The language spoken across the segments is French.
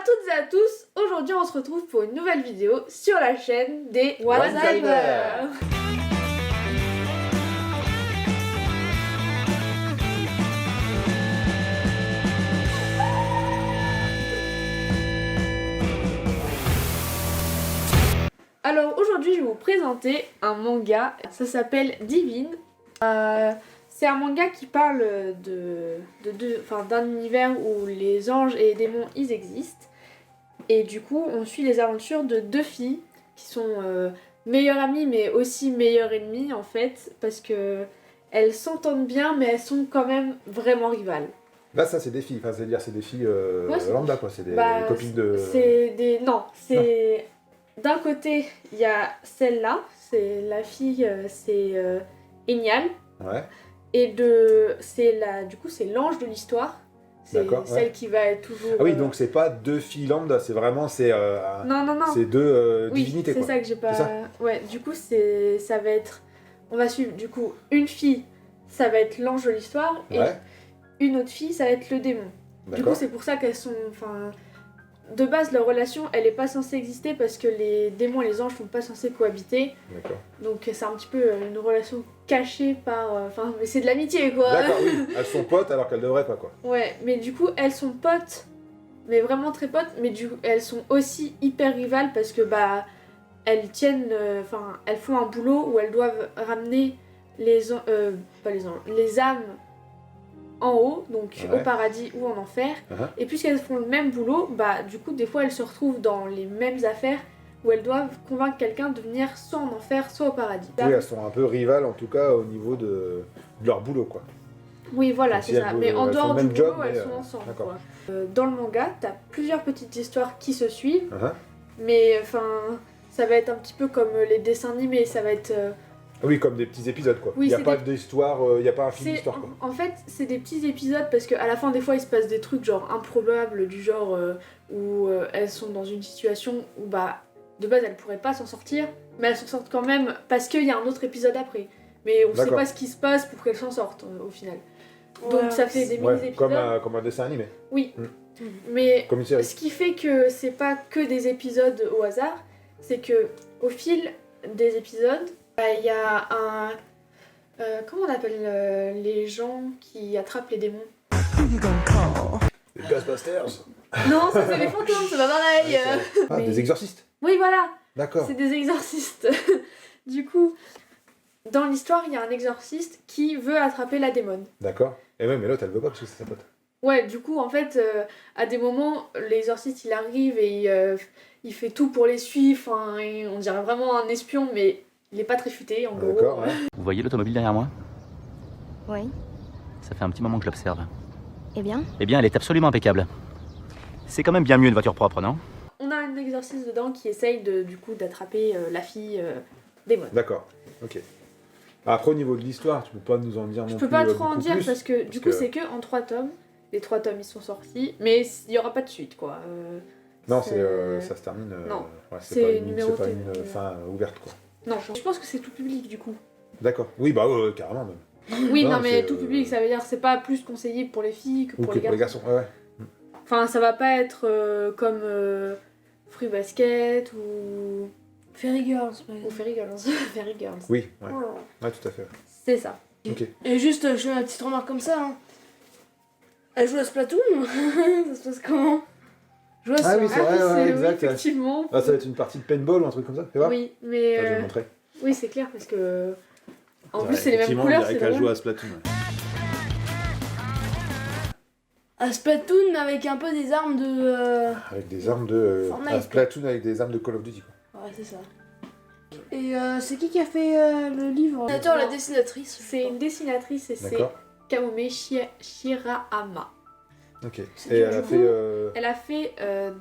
toutes et à tous, aujourd'hui on se retrouve pour une nouvelle vidéo sur la chaîne des One-Timers. Alors aujourd'hui je vais vous présenter un manga, ça s'appelle Divine. C'est un manga qui parle d'un univers où les anges et les démons ils existent. Et du coup on suit les aventures de deux filles qui sont meilleures amies mais aussi meilleures ennemies en fait. Parce que elles s'entendent bien mais elles sont quand même vraiment rivales. Là ça c'est des filles, enfin c'est-à-dire c'est des filles lambda quoi, c'est des copines de... C'est d'un côté il y a celle-là, c'est la fille, c'est Enyal. Ouais. Et c'est l'ange de l'histoire. C'est celle qui va être toujours... Ah oui, donc c'est pas deux filles lambda, c'est vraiment... Non. C'est deux divinités, c'est quoi. ça que j'ai pas... Ouais, du coup, ça va être... On va suivre, du coup, une fille, ça va être l'ange de l'histoire, et une autre fille, ça va être le démon. Du coup, c'est pour ça qu'elles sont... De base, leur relation, elle est pas censée exister parce que les démons et les anges sont pas censés cohabiter. D'accord. Donc c'est un petit peu une relation cachée par... mais c'est de l'amitié, quoi. D'accord, oui. Elles sont potes alors qu'elles devraient pas, quoi. Ouais, mais du coup, elles sont potes, mais vraiment très potes, mais du coup, elles sont aussi hyper rivales parce que, elles tiennent... elles font un boulot où elles doivent ramener les âmes en haut, donc au paradis ou en enfer. Et puisqu'elles font le même boulot, du coup des fois elles se retrouvent dans les mêmes affaires où elles doivent convaincre quelqu'un de venir soit en enfer soit au paradis. Oui, elles sont un peu rivales en tout cas au niveau de leur boulot, quoi. Oui voilà, c'est ça, mais en dehors du boulot elles sont ensemble, quoi. Dans le manga, t'as plusieurs petites histoires qui se suivent, mais ça va être un petit peu comme les dessins animés, ça va être... Oui, comme des petits épisodes, quoi. Oui, il n'y a pas d'histoire, il n'y a pas un film d'histoire, quoi. En fait, c'est des petits épisodes parce qu'à la fin, des fois, il se passe des trucs genre improbables, du genre où elles sont dans une situation où, de base, elles pourraient pas s'en sortir, mais elles s'en sortent quand même parce qu'il y a un autre épisode après. Mais on sait pas ce qui se passe pour qu'elles s'en sortent, au final. Donc ça fait des mini-épisodes. Comme un dessin animé. Oui. Mais comme une série. Ce qui fait que c'est pas que des épisodes au hasard, c'est que au fil des épisodes, il y a un... comment on appelle les gens qui attrapent les démons? Les Ghostbusters. Non, ça c'est les fantômes, c'est pas pareil. Des exorcistes. Oui, voilà. D'accord. C'est des exorcistes. Du coup, dans l'histoire, il y a un exorciste qui veut attraper la démone. D'accord. Et même, mais l'autre, elle veut pas parce que c'est sa pote. Ouais, du coup, en fait, à des moments, l'exorciste, il arrive et il fait tout pour les suivre. On dirait vraiment un espion, mais... Il est pas très futé, en gros. D'accord, ouais. Vous voyez l'automobile derrière moi? Oui. Ça fait un petit moment que je l'observe. Eh bien? Eh bien, elle est absolument impeccable. C'est quand même bien mieux une voiture propre, non? On a un exorciste dedans qui essaye d'attraper la fille démon. D'accord, ok. Après, au niveau de l'histoire, tu peux pas nous en dire non plus. Je peux pas trop en dire plus, parce que du coup, c'est que en 3 tomes. Les 3 tomes, ils sont sortis, mais il y aura pas de suite, quoi. Non, ça se termine... non, c'est pas une fin ouverte, quoi. Non, je pense que c'est tout public, du coup. D'accord. Oui, carrément, même. Oui, non mais tout public, ça veut dire c'est pas plus conseillé pour les filles que pour les garçons. Ouais. Enfin, ça va pas être comme Fruit Basket ou... Fairy Girls. Ou Fairy Girls. Fairy Girls. Oui, ouais. Ouais, tout à fait. C'est ça. Ok. Et juste, je fais une petite remarque comme ça. Elle joue à Splatoon. Ça se passe comment? Oui, c'est vrai, exact. Effectivement. Ah, ça va être une partie de paintball ou un truc comme ça, c'est vrai? Oui, mais... Je vais te montrer. Oui, c'est clair, parce que... En plus, c'est les mêmes couleurs, c'est qu'elle joue à Splatoon. À Splatoon avec un peu des armes de... Avec des armes de... Fortnite. À Splatoon avec des armes de Call of Duty, quoi. Ouais, c'est ça. Et c'est qui a fait le livre? La dessinatrice. C'est une dessinatrice et c'est Kaome Shirahama. Ok. Et elle a fait un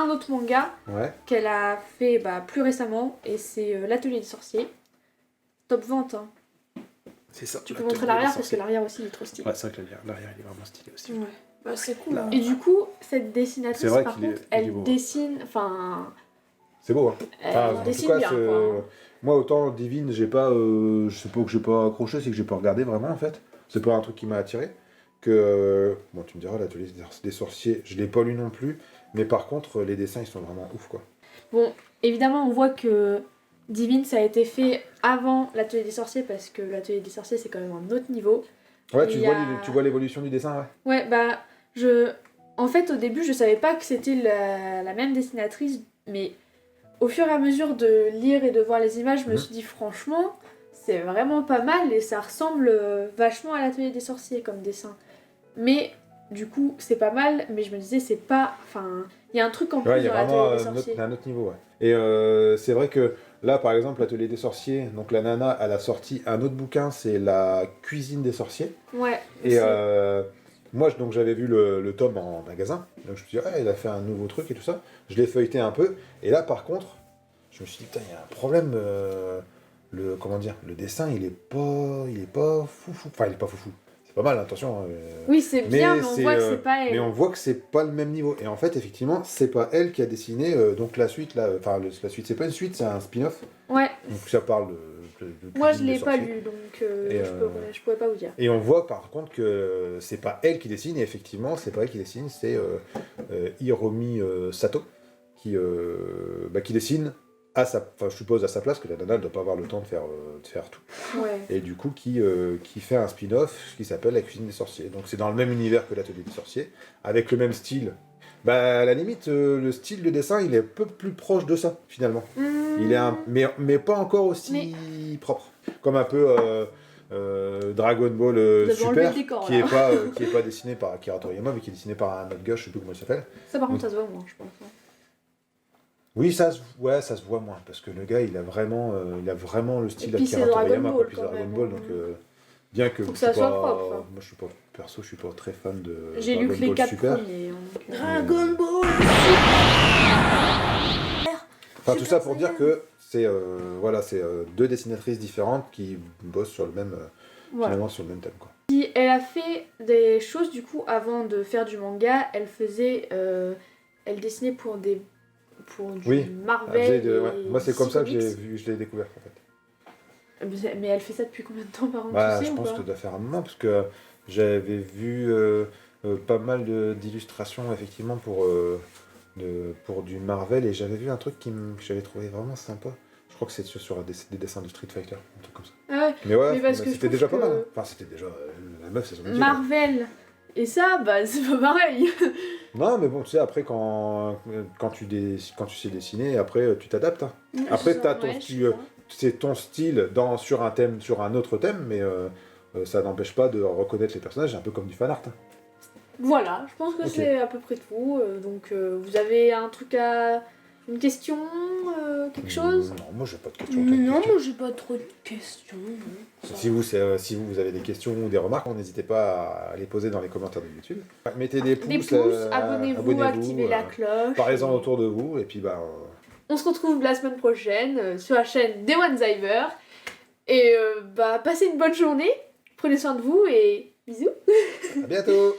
autre manga qu'elle a fait plus récemment et c'est l'Atelier des sorciers. Top vente, hein. C'est ça. Tu peux montrer l'arrière parce que l'arrière aussi il est trop stylé. Ouais, c'est vrai que l'arrière il est vraiment stylé aussi. Ouais. C'est cool. Hein. Et du coup, cette dessinatrice par contre, elle dessine, c'est beau, hein. Elle dessine bien, quoi. Moi autant Divine, j'ai pas, je sais pas que j'ai pas accroché, c'est que j'ai pas regardé vraiment en fait. C'est pas un truc qui m'a attiré. que... bon, tu me diras, l'atelier des sorciers, je l'ai pas lu non plus, mais par contre, les dessins, ils sont vraiment ouf, quoi. Bon, évidemment, on voit que Divine, ça a été fait avant l'atelier des sorciers, parce que l'atelier des sorciers, c'est quand même un autre niveau. Ouais, tu vois l'évolution du dessin, ouais. Ouais, bah, en fait, au début, je savais pas que c'était la même dessinatrice, mais au fur et à mesure de lire et de voir les images, je me suis dit, franchement, c'est vraiment pas mal, et ça ressemble vachement à l'atelier des sorciers comme dessin. Mais, du coup, c'est pas mal, mais je me disais, c'est pas... Enfin, il y a un truc en plus dans l'atelier des sorciers. Il y a un autre niveau, ouais. Et c'est vrai que là, par exemple, l'atelier des sorciers, donc la nana, elle a sorti un autre bouquin, c'est la cuisine des sorciers. Ouais. Et moi, donc j'avais vu le tome en magasin, donc je me suis dit, elle a fait un nouveau truc et tout ça. Je l'ai feuilleté un peu, et là, par contre, je me suis dit, putain, il y a un problème. Le dessin, il est pas foufou. Enfin, il est pas foufou. C'est pas mal, attention. Oui, c'est bien, mais on voit que c'est pas elle. Mais on voit que c'est pas le même niveau. Et en fait, effectivement, c'est pas elle qui a dessiné donc la suite, là. Enfin, la suite, c'est pas une suite, c'est un spin-off. Ouais. Donc ça parle de moi, je l'ai pas lu, donc je pourrais pas vous dire. Et on voit par contre que c'est pas elle qui dessine, et effectivement, c'est pas elle qui dessine, c'est Hiromi Sato qui dessine. Je suppose à sa place, que la nana ne doit pas avoir le temps de faire tout. Ouais. Et du coup, qui fait un spin-off qui s'appelle La cuisine des sorciers. Donc c'est dans le même univers que l'atelier des sorciers, avec le même style. Bah, à la limite, le style de dessin, il est un peu plus proche de ça, finalement. Il est mais pas encore aussi propre. Comme un peu Dragon Ball Super, décor, qui est pas dessiné par Akira Toriyama, mais qui est dessiné par un autre gars, je sais plus comment il s'appelle. Ça, par contre, ça se voit moins, je pense. Oui, ça se voit moins, parce que le gars, il a vraiment le style Akira Toriyama, pas plus quand Dragon même, Ball, donc bien que... Faut que ça soit propre. Hein. Moi, je suis pas très fan de J'ai lu que les 4 premiers. Dragon Ball. Enfin, tout ça pour dire que c'est deux dessinatrices différentes qui bossent sur le même, finalement, sur le même thème, quoi. Elle a fait des choses, du coup, avant de faire du manga, elle dessinait pour du Marvel. Moi, c'est comme ça que je l'ai découvert, en fait. Mais elle fait ça depuis combien de temps, par exemple, tu sais, je pense que ça doit faire un moment, parce que j'avais vu pas mal d'illustrations, effectivement, pour du Marvel, et j'avais vu un truc que j'avais trouvé vraiment sympa. Je crois que c'est sur des dessins de Street Fighter, un truc comme ça. Ah ouais. Mais ouais, mais parce que c'était déjà pas mal. Hein. Enfin, c'était déjà... la meuf, c'est son métier. Marvel et ça, bah, c'est pas pareil. Non, mais bon, tu sais, après, quand tu sais dessiner, après, tu t'adaptes. Hein. Après, t'as ton style, c'est ton style sur un autre thème, mais ça n'empêche pas de reconnaître les personnages, un peu comme du fanart. Hein. Voilà, je pense que c'est à peu près tout. Donc, vous avez une question, quelque chose? Non, moi j'ai pas de questions. Non, moi j'ai pas trop de questions. Si vous avez des questions ou des remarques, n'hésitez pas à les poser dans les commentaires de YouTube. Mettez des pouces, abonnez-vous, activez la cloche. Parlez-en autour de vous, et puis on se retrouve la semaine prochaine sur la chaîne des One-Ziver. Et passez une bonne journée, prenez soin de vous et bisous. À bientôt.